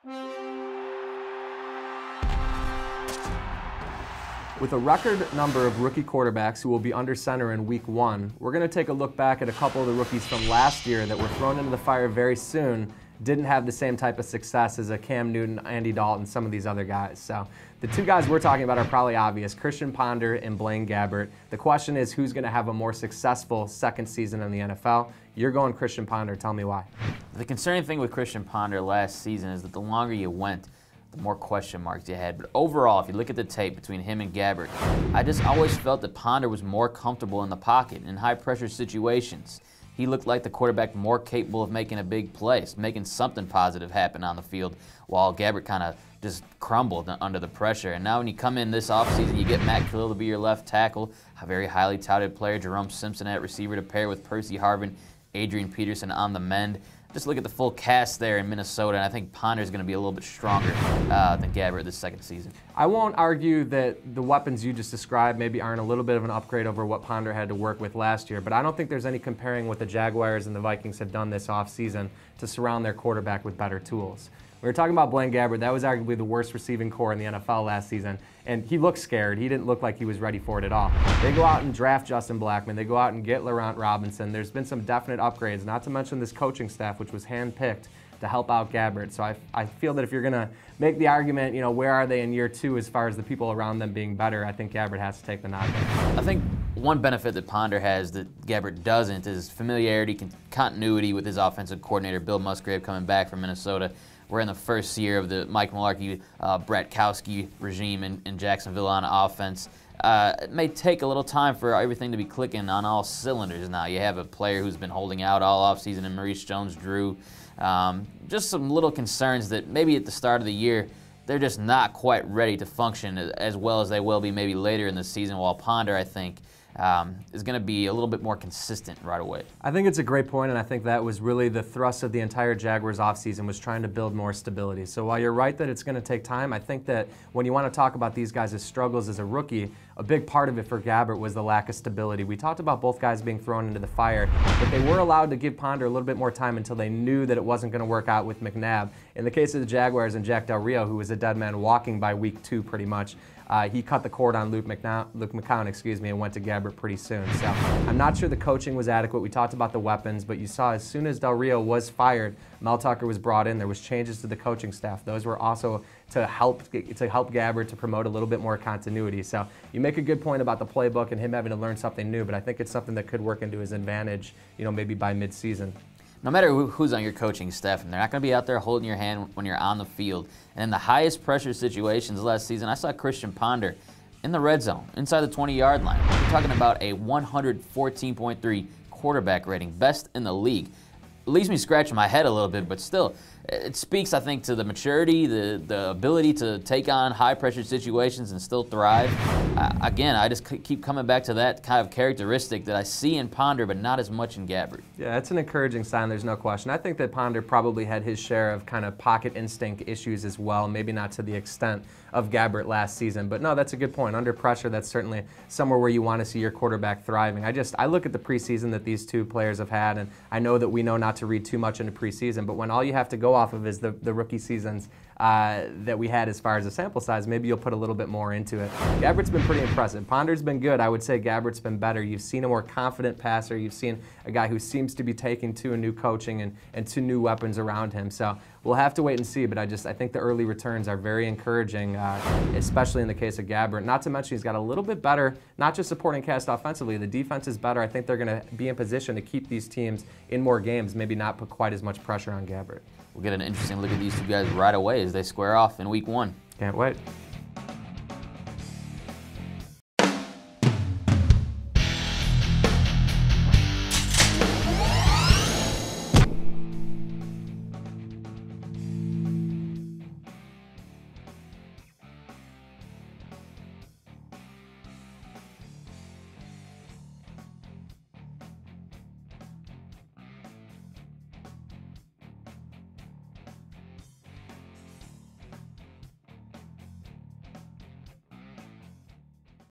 With a record number of rookie quarterbacks who will be under center in week 1, we're going to take a look back at a couple of the rookies from last year that were thrown into the fire very soon, didn't have the same type of success as a Cam Newton, Andy Dalton, some of these other guys. So the two guys we're talking about are probably obvious, Christian Ponder and Blaine Gabbert. The question is who's going to have a more successful second season in the NFL. You're going Christian Ponder. Tell me why. The concerning thing with Christian Ponder last season is that the longer you went, the more question marks you had. But overall, if you look at the tape between him and Gabbert, I just always felt that Ponder was more comfortable in the pocket in high-pressure situations. He looked like the quarterback more capable of making a big play, making something positive happen on the field, while Gabbert kind of just crumbled under the pressure. And now when you come in this offseason, you get Matt Khalil to be your left tackle, a very highly touted player, Jerome Simpson at receiver to pair with Percy Harvin, Adrian Peterson on the mend. Just look at the full cast there in Minnesota, and I think Ponder's going to be a little bit stronger than Gabbert this second season. I won't argue that the weapons you just described maybe aren't a little bit of an upgrade over what Ponder had to work with last year, but I don't think there's any comparing what the Jaguars and the Vikings have done this offseason to surround their quarterback with better tools. We were talking about Blaine Gabbert. That was arguably the worst receiving core in the NFL last season, and he looked scared. He didn't look like he was ready for it at all. They go out and draft Justin Blackmon. They go out and get Laurent Robinson. There's been some definite upgrades, not to mention this coaching staff, which was handpicked to help out Gabbert. So I feel that if you're going to make the argument, you know, where are they in year 2 as far as the people around them being better, I think Gabbert has to take the nod. I think one benefit that Ponder has that Gabbert doesn't is familiarity, continuity with his offensive coordinator, Bill Musgrave, coming back from Minnesota. We're in the first year of the Mike Mularkey, Brett Kowski regime in Jacksonville on offense. It may take a little time for everything to be clicking on all cylinders now. You have a player who's been holding out all offseason in Maurice Jones-Drew. Just some little concerns that maybe at the start of the year, they're just not quite ready to function as well as they will be maybe later in the season, while Ponder, I think, is going to be a little bit more consistent right away. I think it's a great point, and I think that was really the thrust of the entire Jaguars offseason, was trying to build more stability. So while you're right that it's going to take time, I think that when you want to talk about these guys' struggles as a rookie, a big part of it for Gabbert was the lack of stability. We talked about both guys being thrown into the fire, but they were allowed to give Ponder a little bit more time until they knew that it wasn't going to work out with McNabb. In the case of the Jaguars and Jack Del Rio, who was a dead man walking by week 2 pretty much, he cut the cord on Luke McCown, and went to Gabbert pretty soon. So I'm not sure the coaching was adequate. We talked about the weapons, but you saw as soon as Del Rio was fired, Mel Tucker was brought in. There was changes to the coaching staff. Those were also to help Gabbert to promote a little bit more continuity. So you make a good point about the playbook and him having to learn something new, but I think it's something that could work into his advantage, you know, maybe by mid-season. No matter who's on your coaching staff, and they're not going to be out there holding your hand when you're on the field. And in the highest pressure situations last season, I saw Christian Ponder in the red zone, inside the 20-yard line. We're talking about a 114.3 quarterback rating, best in the league. It leaves me scratching my head a little bit, but still, it speaks, I think, to the maturity, the ability to take on high-pressure situations and still thrive. Again, I just keep coming back to that kind of characteristic that I see in Ponder, but not as much in Gabbert. Yeah, that's an encouraging sign, there's no question. I think that Ponder probably had his share of kind of pocket instinct issues as well, maybe not to the extent of Gabbert last season. But no, that's a good point. Under pressure, that's certainly somewhere where you want to see your quarterback thriving. I look at the preseason that these two players have had, and I know that we know not to read too much into preseason, but when all you have to go off of is the rookie seasons that we had as far as a sample size, maybe you'll put a little bit more into it. Gabbert's been pretty impressive. Ponder's been good. I would say Gabbert's been better. You've seen a more confident passer. You've seen a guy who seems to be taking to a new coaching and to new weapons around him. So we'll have to wait and see, but I think the early returns are very encouraging, especially in the case of Gabbert. Not to mention he's got a little bit better, not just supporting cast offensively, the defense is better. I think they're going to be in position to keep these teams in more games, maybe not put quite as much pressure on Gabbert. We'll get an interesting look at these two guys right away as they square off in week 1. Can't wait.